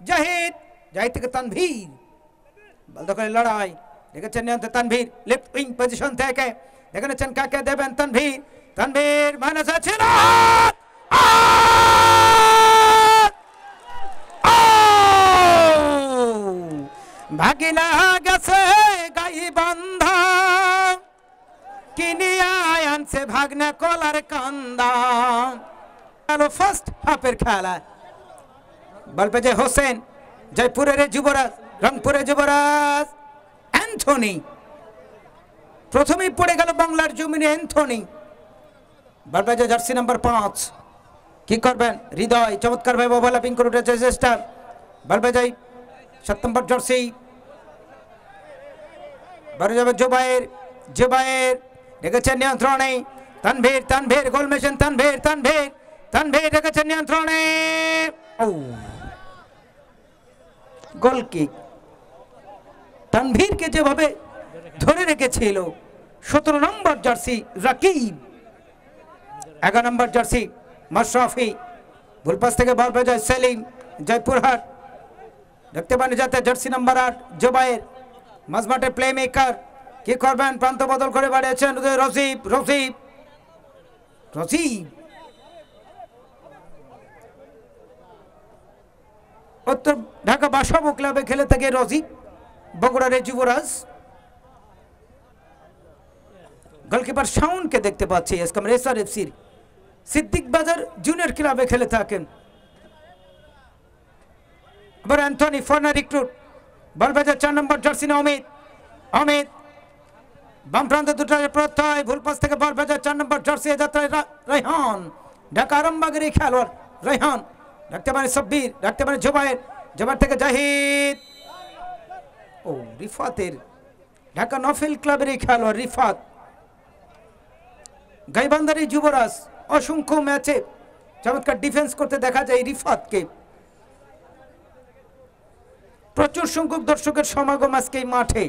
জাহিদ, জাহিদ থেকে তানভীর, বল দখলে লড়াই, দেখেছেন নিয়ন্ত্রণ তানভীর লেফট উইং পজিশন থেকে, দেখে নিচ্ছেন কাকে দেবেন তানভীর, তানভীর মাইনাস আছে না, ভাগিলা গেছে গাই বান্ধা, কিনিয়া আনছে ভাগনা কলার কান্দা। ফার্স্ট হাফের খেলা, বল পেয়েছে হোসেন, জয়পুরের যুবরাজ, রংপুরের যুবরাজ অ্যান্থনি, প্রথমেই পড়ে গেল বাংলার জমিনে অ্যান্থনি। বল পেয়েছে জার্সি নাম্বার 5, কি করবেন হৃদয়, চমৎকার ভাবে ওভারল্যাপিং করে উঠেছে চেষ্টা, বল পেয়েছে 7 নম্বর জার্সি, বড় যাবে জুবায়ের, জুবায়ের দেখেছেন নিয়ন্ত্রণে, তানভীর, তানভীর গোল মেশিন, তানভীর, তানভীর, তানভীর দেখেছেন নিয়ন্ত্রণে, ও গোল কিক। তানভীরকে যেভাবে ধরে রেখেছিল 17 নম্বর জার্সি রাকিব, 11 নম্বর জার্সি মাশরাফি, ভুলপাস থেকে বল পেয়ে যায় সেলিম, জয়পুরহাট, দেখতে পান যাতে জার্সি নাম্বার 8 জুবায়ের, মাঝমাঠে প্লে মেকার, কি করবেন প্রান্ত বদল করে বাড়িয়েছেন রসিব, রসিব, রসিব উত্তর ঢাকা বাসাবো ক্লাবে খেলে থাকে রসিব, বগুড়ার যুবরাজ। গোলকিপার শাওনকে দেখতে পাচ্ছি এসকাম রেসার এফসির সিদ্দিক বাজার জুনিয়র ক্লাবে খেলে থাকেন। আবার অ্যান্থনি ফরেনার রিক্রুট, বল বাজার 4 নম্বর জার্সি অমিত, অমিত বাম প্রান্তে দুটো প্রত্যয়, ভুল পাস থেকে বল বাজার 4 নম্বর জার্সি যাত্রায় রায়হান, ঢাকা আরামবাগের এই খেলোয়াড় রায়হান, রাখতে পারে সাব্বির, রাখতে পারে জুবায়ের, জুবায়ের থেকে জাহিদ, ও রিফাতের, ঢাকা নফেল ক্লাবের এই খেলোয়াড় রিফাত, গাইবান্ধার এই যুবরাজ, অসংখ্য ম্যাচে চমৎকার ডিফেন্স করতে দেখা যায় রিফাতকে। প্রচুর সংখ্যক দর্শকের সমাগম আজকে এই মাঠে।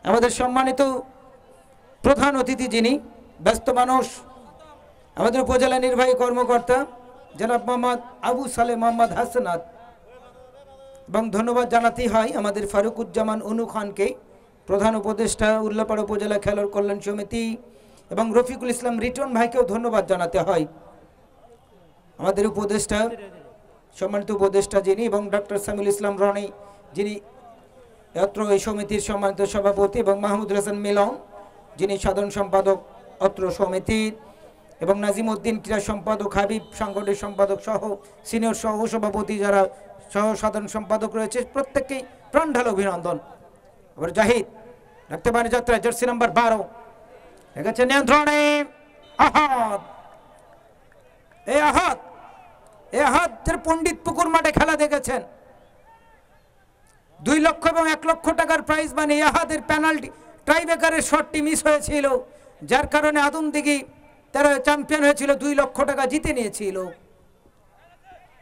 আমাদের সম্মানিত প্রধান অতিথি যিনি, ব্যস্ত মানুষ, আমাদের উপজেলা নির্বাহী কর্মকর্তা জনাব মোহাম্মদ আবু সালে মোহাম্মদ হাসানাত, এবং ধন্যবাদ জানাতেই হয় আমাদের ফারুকুজ্জামান অনু খানকে, প্রধান উপদেষ্টা উল্লাপাড়া উপজেলা খেলোয়াড় কল্যাণ সমিতি, এবং রফিকুল ইসলাম রিটন ভাইকেও ধন্যবাদ জানাতে হয়। আমাদের উপদেষ্টা, সম্মানিত উপদেষ্টা যিনি, এবং ডক্টর সামিউল ইসলাম রনি যিনি অত্র এই সমিতির সম্মানিত সভাপতি, এবং মাহমুদুল হাসান মিলন যিনি সাধারণ সম্পাদক অত্র সমিতির, এবং নাজিম উদ্দিন ক্রীড়া সম্পাদক, হাবিব সাংগঠনিক সম্পাদক সহ সিনিয়র সহ সভাপতি যারা সহ সাধারণ সম্পাদক রয়েছে, প্রত্যেককেই প্রাণঢাল অভিনন্দন। আবার জাহিদ রাখতে পারে যাত্রা জার্সি নাম্বার 12, দেখেছে নিয়ন্ত্রণে আহাদ, এই আহাদ, এই আহাদের পণ্ডিত পুকুর মাঠে খেলা দেখেছেন, 2 লক্ষ এবং 1 লক্ষ টাকার প্রাইজ মানে আহাদের পেনাল্টি টাইব্রেকারের শটটি মিস হয়েছিল, যার কারণে আদমদিঘি তারা চ্যাম্পিয়ন হয়েছিল, 2 লক্ষ টাকা জিতে নিয়েছিল।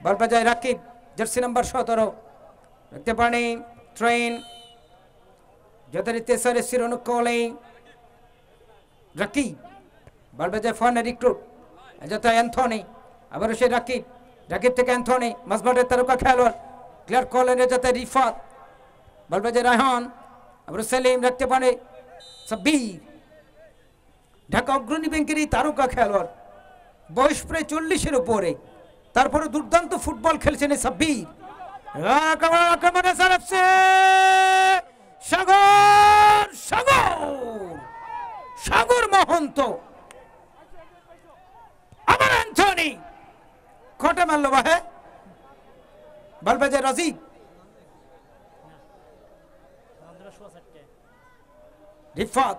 বল বাজায় রাকিব, জার্সি নাম্বার 17, দেখতে পানি ট্রেন যথারীতি সারে শিরোনুকলে রাকিব, বল বাজায় ফরেনার রিক্রুট যথা অ্যান্থনি, আবার সে রাকিব, রাকিব থেকে অ্যান্থনি, মাঝমাঠের তারকা খেলোয়াড় ক্লার্ক কলেজে যথা রিফাত, বল বাজায় রায়হান, আবার সেলিম, রাখতে পারে সাব্বির, ঢাকা অগ্রণী ব্যাংকের এই তারকা খেলোয়াড়, বয়স প্রায় 40-এর উপরে, তারপরে দুর্দান্ত ফুটবল খেলছেন এই সাব্বির। সাগর, সাগর, সাগর মহন্ত, আবার অ্যান্থনি খটে মারল বাহে, বল বাজায় রাজিব, রিফাত,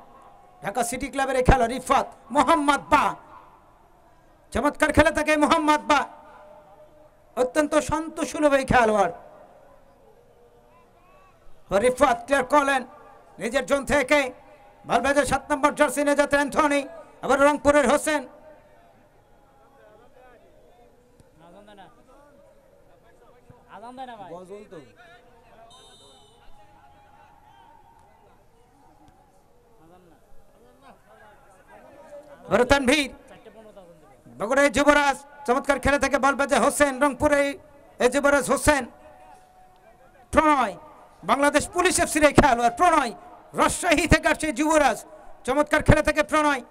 ঢাকা সিটি ক্লাবের খেলা রিফাত, মোহাম্মদ বা, চমৎকার খেলে থাকে মোহাম্মদ বা, অত্যন্ত শান্ত সুলভ এই খেলোয়াড়। রিফাত ক্লিয়ার করলেন নিজের জোন থেকে, বল বাজায় 7 নম্বর জার্সি নিয়ে যাতে অ্যান্থনি, আবার রংপুরের হোসেন, তানভীর, বগুড়ার যুবরাজ চমৎকার খেলে থাকে, বল বাজে হোসেন, রংপুরে এই যুবরাজ হোসেন, প্রণয় বাংলাদেশ পুলিশ এফসির এই খেলোয়াড় প্রণয় রাজশাহী থেকে আসছে যুবরাজ চমৎকার খেলে থেকে প্রণয়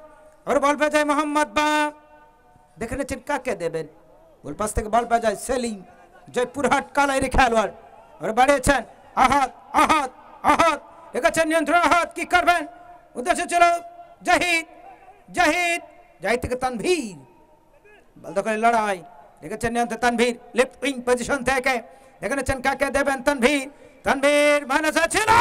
আর বল পেয়ে যায় মোহাম্মদ বা দেখে নিচ্ছেন কাকে দেবেন গোল পাস থেকে বল পেয়ে যায় সেলিম জয়পুরহাট কালাইরি খেলোয়াড় আর বাড়িয়েছেন আহাত আহাত আহাত দেখেছেন নিয়ন্ত্রণ আহাত কি করবেন উদ্দেশ্য ছিল জাহিদ জাহিদ জাহিদ থেকে তানভীর বল দখলে লড়াই দেখেছেন নিয়ন্ত্রণ তানভীর লেফট উইং পজিশন থেকে দেখে নিচ্ছেন কাকে দেবেন তানভীর তানভীর মাইনাস আছে না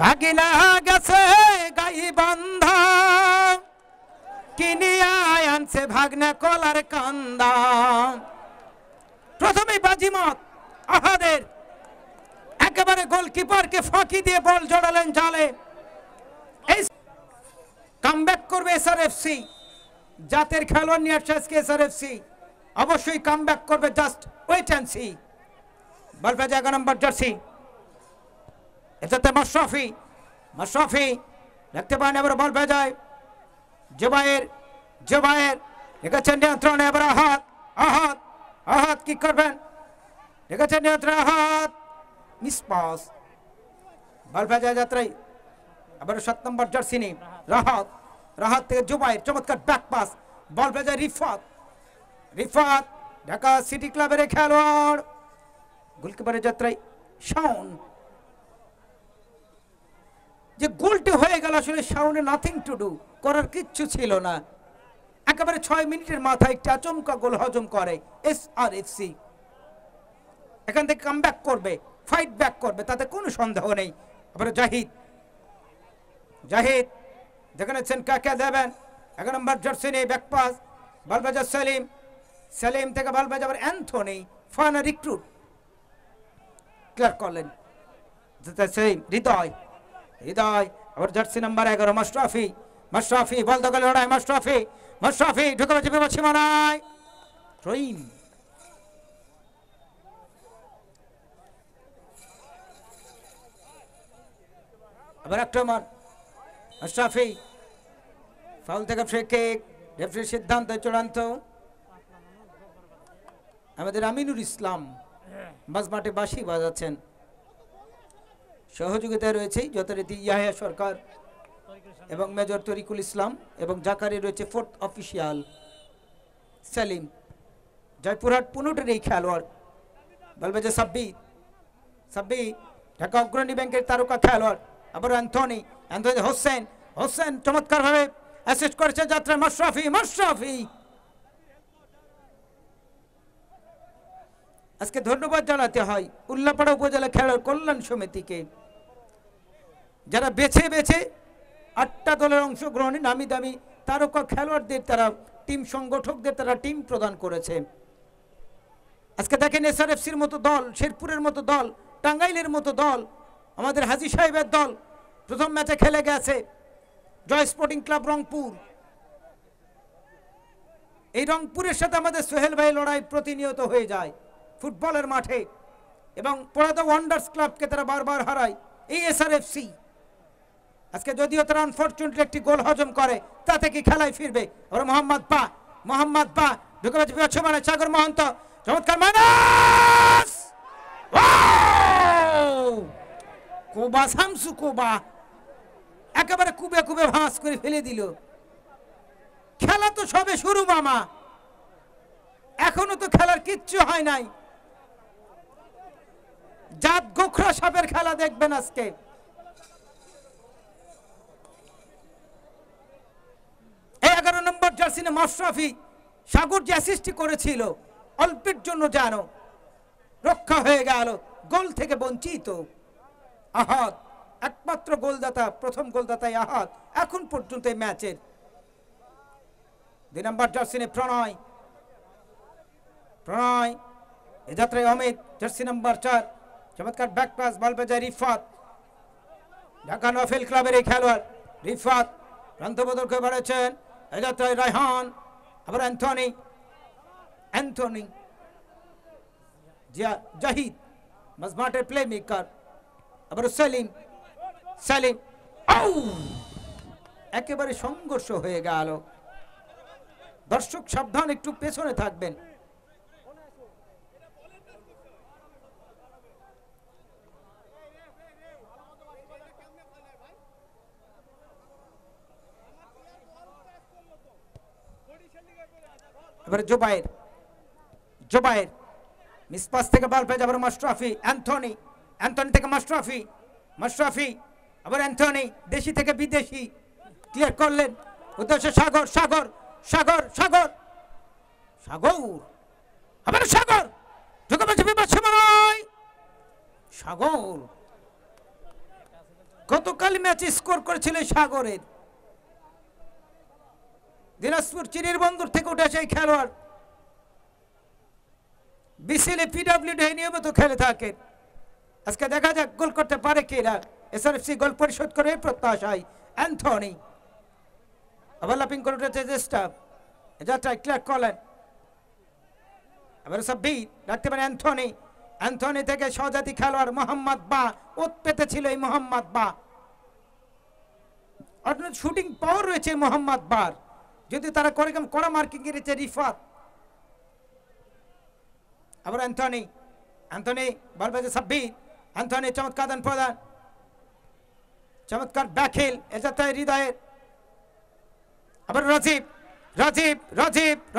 ভাগিলা গেছে গাই বান্ধা কিনিয়া আনছে ভাগনা কলার কান্দা প্রথমে বাজিমত আহাদের একেবারে গোলকিপারকে ফাঁকি দিয়ে বল জড়ালেন জালে এই কামব্যাক করবে এসআরএফসি জাতের খেলোয়াড় নিয়ে আসছে আজকে এসআরএফসি অবশ্যই কামব্যাক করবে জাস্ট ওয়েট অ্যান্ড সি বল পেয়ে 11 নম্বর জার্সি এটাতে মাশরাফি মাশরাফি দেখতে পান এবার বল পেয়ে যায় জুবায়ের জুবায়ের দেখেছেন নিয়ন্ত্রণ এবার আহাত আহাত আহাত কি করবেন দেখেছেন নিয়ন্ত্রণ আহাত মিস পাস বল পেয়ে যায় যাত্রায় আবার 7 নম্বর জার্সি নেই রাহাত রাহাত থেকে জুবায়ের চমৎকার ব্যাক পাস বল পেয়ে যায় রিফাত রিফাত ঢাকা সিটি ক্লাবের খেলোয়াড় গোলকিপারের যাত্রায় শাওন যে গোলটি হয়ে গেল আসলে শাওনে নাথিং টু ডু করার কিচ্ছু ছিল না একেবারে 6 মিনিটের মাথায় একটা আচমকা গোল হজম করে এসআরএফসি এখান থেকে কামব্যাক করবে ফাইট ব্যাক করবে তাতে কোনো সন্দেহ নেই আবার জাহিদ জাহিদ দেখে নিচ্ছেন কাকে দেবেন 11 নম্বর জার্সি নিয়ে ব্যাক পাস বল বাজা সেলিম সেলিম থেকে বল বাজা আবার অ্যান্থনি ফানা রিক্রুট ক্লিয়ার করলেন সেলিম হৃদয় হৃদয় আবার জার্সি নাম্বার 11 মাশরাফি মাশরাফি বল দখলে লড়াই মাশরাফি মাশরাফি ঢুকে পড়ছে বিপদ সীমানায় রহিম আবার আক্রমণ মাশরাফি ফাউল থেকে ফ্রি কিক রেফারির সিদ্ধান্ত চূড়ান্ত আমাদের আমিনুল ইসলাম বাজমাটে বাঁশি বাজাচ্ছেন সহযোগিতায় রয়েছে যথারীতি ইয়াহিয়া সরকার এবং মেজর তরিকুল ইসলাম এবং জাকারি রয়েছে 4th অফিসিয়াল সেলিম জয়পুরহাট 15টির এই খেলোয়াড় বলবে যে সাব্বির সাব্বির ঢাকা অগ্রণী ব্যাংকের তারকা খেলোয়াড় আবার অ্যান্থনি অ্যান্থনি হোসেন হোসেন চমৎকারভাবে অ্যাসিস্ট করেছে যাত্রা মাশরাফি মাশরাফি আজকে ধন্যবাদ জানাতে হয় উল্লাপাড়া উপজেলা খেলোয়াড় কল্যাণ সমিতিকে যারা বেছে বেছে 8টা দলের অংশগ্রহণে নামি দামি তারকা খেলোয়াড়দের তারা টিম সংগঠকদের তারা টিম প্রদান করেছে আজকে দেখেন এসআরএফসির মতো দল শেরপুরের মতো দল টাঙ্গাইলের মতো দল আমাদের হাজী সাহেবের দল প্রথম ম্যাচে খেলে গেছে জয় স্পোর্টিং ক্লাব রংপুর এই রংপুরের সাথে আমাদের সোহেল ভাই লড়াই প্রতিনিয়ত হয়ে যায় ফুটবলের মাঠে এবং পড়াদা ওয়ান্ডার্স ক্লাবকে তারা বারবার হারায় এই এসআরএফসি আজকে যদিও তারা আনফরচুনেটলি একটি গোল হজম করে তাতে কি খেলায় ফিরবে আর মোহাম্মদ বা ঢুকে যাচ্ছে মানে সাগর মহন্ত চমৎকার মানাস কোবা শামসু কোবা একেবারে কুবে কুবে ভাঁজ করে ফেলে দিল খেলা তো সবে শুরু মামা এখনো তো খেলার কিচ্ছু হয় নাই জাত গোখরা সাপের খেলা দেখবেন আজকে এই 11 নম্বর জার্সি মাশরাফি সাগর যে অ্যাসিস্ট করেছিল অল্পের জন্য জানো রক্ষা হয়ে গেল গোল থেকে বঞ্চিত আহাদ একমাত্র গোলদাতা প্রথম গোলদাতাই আহাদ এখন পর্যন্ত এই ম্যাচের 2 নম্বর জার্সি প্রণয় প্রণয় এ যাত্রায় অমিত জার্সি নাম্বার 4 চমৎকার ব্যাক পাস বল পেয়ে রিফাত ঢাকা নফেল ক্লাবের এই খেলোয়াড় রিফাত প্রান্ত বদল করে বেড়েছেন এ যাত্রায় রায়হান আবার অ্যান্থনি অ্যান্থনি জাহিদ মাজমাটের প্লে মেকার আবার সেলিম সেলিম একেবারে সংঘর্ষ হয়ে গেল দর্শক সাবধান, একটু পেছনে থাকবেন। এবারে জোবায়ের মিসপাস থেকে বল পেয়ে যাবার মাশরাফি, অ্যান্থনি থেকে মাশরাফি আবার অ্যান্থনি, দেশি থেকে বিদেশি, ক্লিয়ার করলেন, উদ্দেশ্য সাগর আবার সাগর গতকাল ম্যাচে স্কোর করেছিল সাগরের, দিনাজপুর চিনির বন্দর থেকে উঠে আসে এই খেলোয়াড়, বিসিএল পিডব্লিউডি নিয়মিত খেলে থাকেন। আজকে দেখা যাক গোল করতে পারে কিনা, এসআরএফসি গোল পরিশোধ করে প্রত্যাশায়। অ্যান্থনি আবার লাপিং করে উঠেছে চেষ্টা, যাত্রায় ক্লিয়ার করলেন, এবার সব বিট রাখতে পারে অ্যান্থনি থেকে সহজাতি খেলোয়াড় মোহাম্মদ বা পেতে ছিল এই মোহাম্মদ বা, অর্থাৎ শুটিং পাওয়ার রয়েছে মোহাম্মদ বার, যদি তারা কড়া মার্কিং করেছে রিফাত। আবার অ্যান্থনি বল পেয়েছে সাব্বির, অ্যান্থনি চমৎকার দান প্রদান, চমৎকার ব্যাকহিল, এটা তাই হৃদয়ের। আবার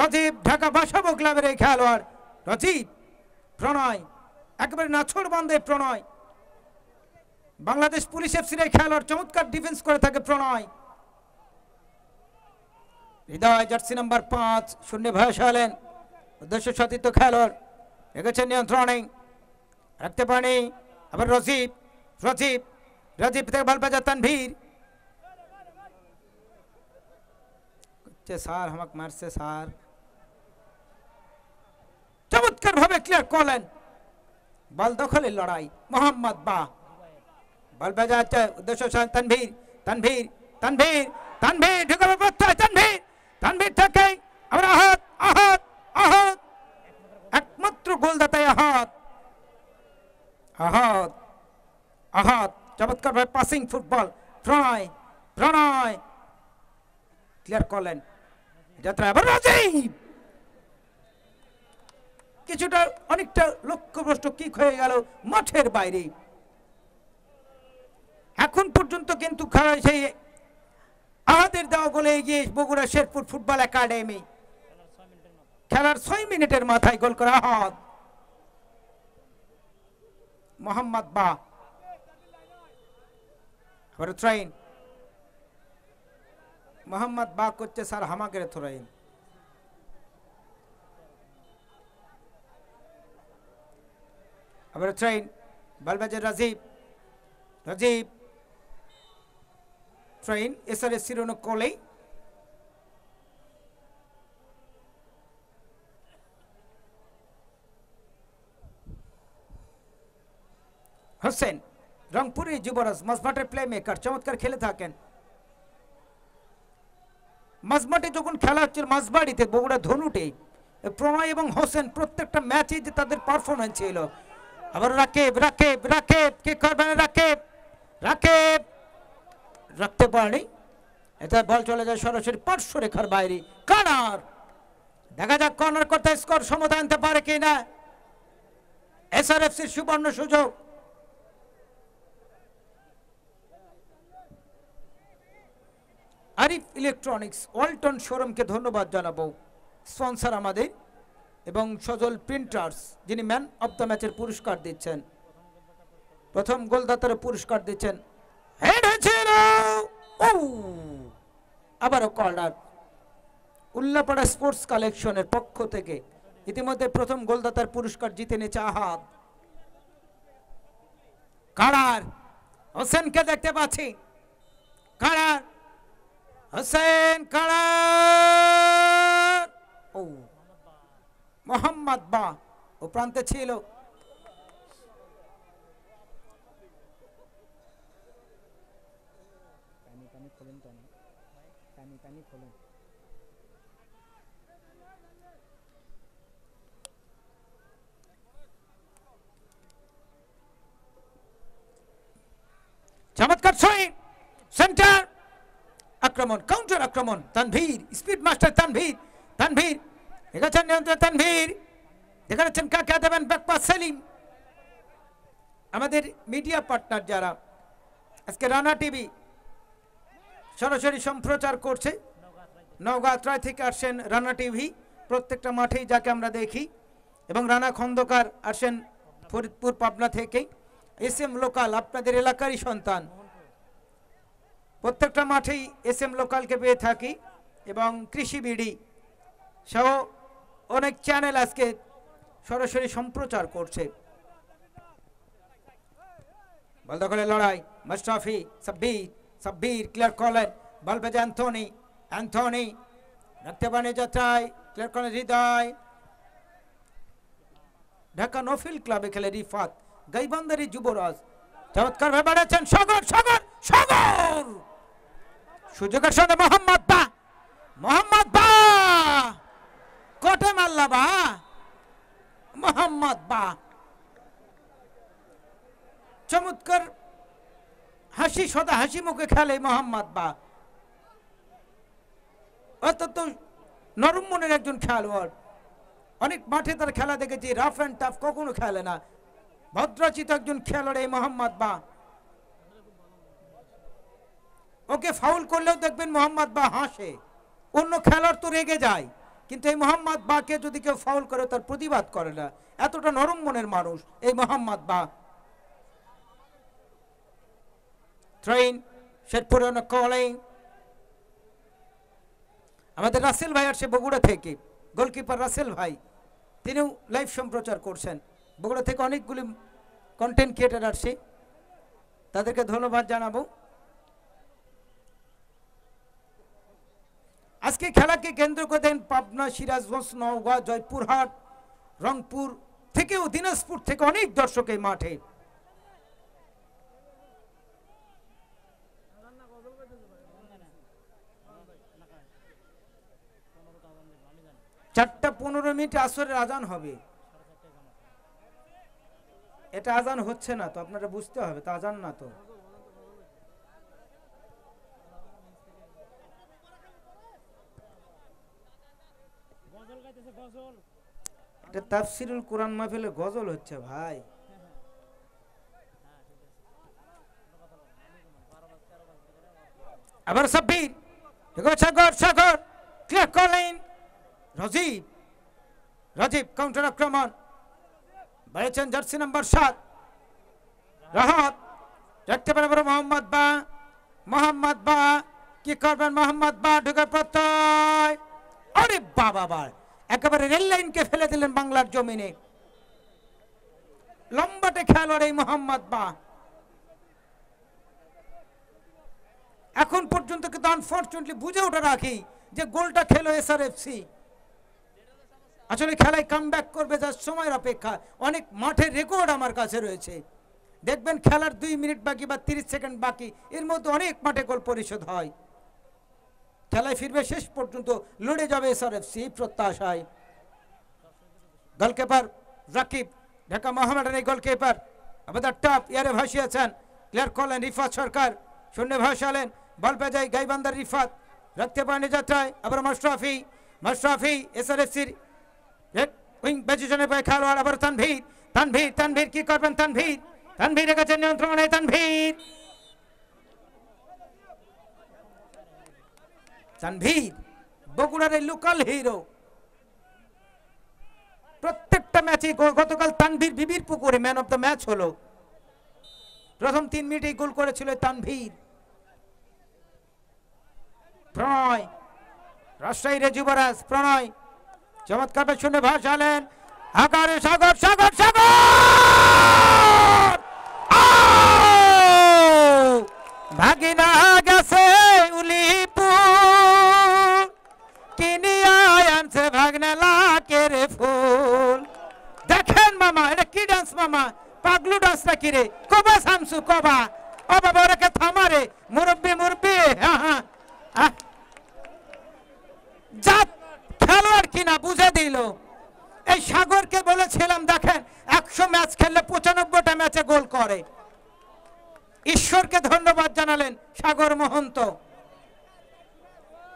রাজীব ঢাকা বাসাবো ক্লাবের এই খেলোয়াড় রাজীব, প্রণয় একেবারে নাছড় বান্ধে প্রণয়, বাংলাদেশ পুলিশ এফসির এই খেলোয়াড়, চমৎকার ডিফেন্স করে থাকে প্রণয়। হৃদয় জার্সি নাম্বার 5 শূন্য ভয়স হলেন, উদ্দেশ্য সতীর্থ খেলোয়াড় রেখেছেন নিয়ন্ত্রণে, রাখতে পারেনি। আবার রাজীব থেকে বল বাজা তানভীর, স্যার আমাকে মারছে স্যার, চমৎকার ভাবে ক্লিয়ার করলেন, বল দখলের লড়াই মোহাম্মদ বা, বল বাজা উদ্দেশ্য তানভীর ঢুকাবে প্রত্যয়, তানভীর থেকে আবার আহাত একমাত্র গোলদাতায় আহাত চমৎকার ভাবে পাসিং ফুটবল, প্রণয় ক্লিয়ার করলেন, যাত্রা আবার রাজীব, কিছুটা অনেকটা লক্ষ্যভ্রষ্ট কিক হয়ে গেল মাঠের বাইরে। এখন পর্যন্ত কিন্তু সেই আহাদের দেওয়া গোলে এগিয়ে বগুড়া শেরপুর ফুটবল একাডেমি, খেলার 6 মিনিটের মাথায় গোল করা আহাদ মোহাম্মদ বা, মোহাম্মদ বা করছে স্যার হামাকের থ্রোইন, আবার ট্রেন বলবাজে রাজীব ট্রেন এসআরএস সিরোনো কোলে, হোসেন রংপুরের যুবরাজ মাঝমাঠের প্লে মেকার, চমৎকার খেলে থাকেন। মাঝমাঠে যখন খেলা হচ্ছিল মাঝবাড়িতে বগুড়া ধনুটে, প্রণয় এবং হোসেন প্রত্যেকটা ম্যাচে যে তাদের পারফরমেন্স ছিল। আবার রাকেব কে করবেন, রাকেব রাখতে পারেনি, এটা বল চলে যায় সরাসরি পার্শ্ব রেখার বাইরে। কর্নার, দেখা যাক কর্নার করতে স্কোর সমতা আনতে পারে কিনা এসআরএফসির সুবর্ণ সুযোগ। আরিফ ইলেকট্রনিক্স ওয়ালটন শোরুমকে ধন্যবাদ জানাবো, স্পন্সর আমাদের, এবং সজল প্রিন্টার্স যিনি ম্যান অব দ্য ম্যাচের পুরস্কার দিচ্ছেন, প্রথম গোলদাতার পুরস্কার দিচ্ছেন। হেড হয়েছিল, আবারও কর্নার, উল্লাপাড়া স্পোর্টস কালেকশনের পক্ষ থেকে ইতিমধ্যে প্রথম গোলদাতার পুরস্কার জিতে নিয়েছে আহাদ। কারার হোসেনকে দেখতে পাচ্ছি, কারার হোসেন, কারার মোহাম্মদ বা ও প্রান্তে ছিল, চমৎকার সুইং, সেন্টার আক্রমণ, কাউন্টার আক্রমণ, তানভীর স্পিড মাস্টার, তানভীর দেখেছেন নিয়ন্ত্রণ তানভীর দেখে যাচ্ছেন কাকে দেবেন ব্যাকপাস সেলিম। আমাদের মিডিয়া পার্টনার যারা আজকে রানা টিভি সরাসরি সম্প্রচার করছে, নওগাঁ আত্রাই থেকে আসছেন রানা টিভি প্রত্যেকটা মাঠেই যাকে আমরা দেখি, এবং রানা খন্দকার আসেন ফরিদপুর পাবনা থেকে, এসএম লোকাল আপনাদের এলাকারই সন্তান, প্রত্যেকটা মাঠেই এসএম লোকালকে পেয়ে থাকি, এবং কৃষি বিডি সহ অনেক চ্যানেল আজকে সরাসরি সম্প্রচার করছে। বল দখলের লড়াই মাশরাফি সাব্বির, সাব্বির ক্লিয়ার করেন, বল বেজে অ্যান্থনি, অ্যান্থনি রাখতে পারে যাত্রায়, ক্লিয়ার করেন হৃদয়, ঢাকা নফিল ক্লাবে খেলে রিফাত, গাইবান্ধারি যুবরাজ চমৎকার ভাবে বাড়াচ্ছেন সাগর, সাগর সাগর সুযোগের সঙ্গে মোহাম্মদ বা, মোহাম্মদ বা কোটে মাল্লা বা, মোহাম্মদ বা চমৎকার হাসি, সদা হাসি মুখে খেলে মোহাম্মদ বা, অত্যন্ত নরম মনের একজন খেলোয়াড়। অনেক মাঠে তার খেলা দেখেছি, রাফ অ্যান্ড টাফ কখনো খেলে না, ভদ্রাচিত একজন খেলোয়াড় এই মোহাম্মদ বা। ওকে ফাউল করলেও দেখবেন মোহাম্মদ বা হাসে, অন্য খেলোয়াড় তো রেগে যায়, কিন্তু এই মোহাম্মদ বাকে যদি কেউ ফাউল করে তার প্রতিবাদ করে না, এতটা নরম মনের মানুষ এই মোহাম্মদ বা। ট্রেন শেরপুর কলিং, আমাদের রাসেল ভাই আসছে বগুড়া থেকে, গোলকিপার রাসেল ভাই, তিনিও লাইভ সম্প্রচার করছেন। বগুড়া থেকে অনেকগুলি কন্টেন্ট ক্রিয়েটার আসছে, তাদেরকে ধন্যবাদ জানাবো। আজকে খেলাকে কেন্দ্র করে পাবনা, সিরাজগঞ্জ, নওগাঁ, জয়পুরহাট, রংপুর থেকেও, দিনাজপুর থেকে অনেক দর্শক এই মাঠে। চারটা 15 মিনিট আসরের আজান হবে, এটা আজান হচ্ছে না তো, আপনারা বুঝতে হবে তো, আজান না তো। এটা তাফসিরুল কোরআন মাহফিলে গজল হচ্ছে ভাই। আবার সাব্বির সাগর, সাগর ক্লিয়ার করলেন রাজীব, রাজীব কাউন্টার আক্রমণ বাড়িয়েছেন জার্সি নাম্বার 7 রাহাত, দেখতে পারে মোহাম্মদ বা, মোহাম্মদ বা কি করবেন, মোহাম্মদ বা ঢুকে প্রত্যয়, আরে বাবা বা একেবারে রেল লাইনকে ফেলে দিলেন বাংলার জমিনে, লম্বাটে খেলোয়াড় এই মোহাম্মদ বা। এখন পর্যন্ত কিন্তু আনফরচুনেটলি বুঝে ওঠা রাখি যে গোলটা খেলো এসআরএফসি, আসলে খেলায় কামব্যাক করবে যার সময়ের অপেক্ষা। অনেক মাঠের রেকর্ড আমার কাছে রয়েছে, দেখবেন খেলার 2 মিনিট বাকি বা 30 সেকেন্ড বাকি, এর মধ্যে অনেক মাঠে গোল পরিশোধ হয়। খেলায় ফিরবে শেষ পর্যন্ত, লড়ে যাবে এসআরএফসি প্রত্যাশায়। গোলকিপার রাকিব, ঢাকা মোহামেডান এই গোলকিপার আমাদের টপ ইয়ারে ভাসিয়েছেন, ক্লিয়ার করলেন রিফাত সরকার, শূন্য ভাসালেন, বল পেয়ে যায় গাইবান্ধার রিফাত, রাখতে পারেনি যাত্রায়, আবার মাশরাফি, মাশরাফি এসআরএফসির উইং পজিশনে পায় খেলোয়াড়, আবার তানভীর, তানভীর, তানভীর কি করবেন, তানভীর, তানভীর রেখেছেন নিয়ন্ত্রণে, তানভীর, তানভীর বগুড়ার এই লোকাল হিরো, প্রত্যেকটা ম্যাচে, গতকাল তানভীর বিবির পুকুরে ম্যান অফ দ্য ম্যাচ হলো, প্রথম 3 মিনিটেই গোল করেছিল তানভীর। প্রণয়, রাজশাহীর যুবরাজ প্রণয় চমৎকার শুনে ভাসালেন, আকারে সাগর, সাগর, সাগর ভাগিনা গেছে উলিপুর, কিনিয়া আনছে ভাগনা লাকের ফুল। দেখেন মামা, এটা কি ডান্স মামা, পাগলু ডান্স নাকি রে, কবা শামসু কবা, ও বাবা ওরাকে থামারে, মুরব্বি মুরব্বি, জাত খেলোয়াড় কিনা বুঝে দিল। এই সাগরকে বলেছিলাম দেখেন 100 ম্যাচ খেললে 95টা ম্যাচে গোল করে। ঈশ্বরকে ধন্যবাদ জানালেন সাগর মহন্ত।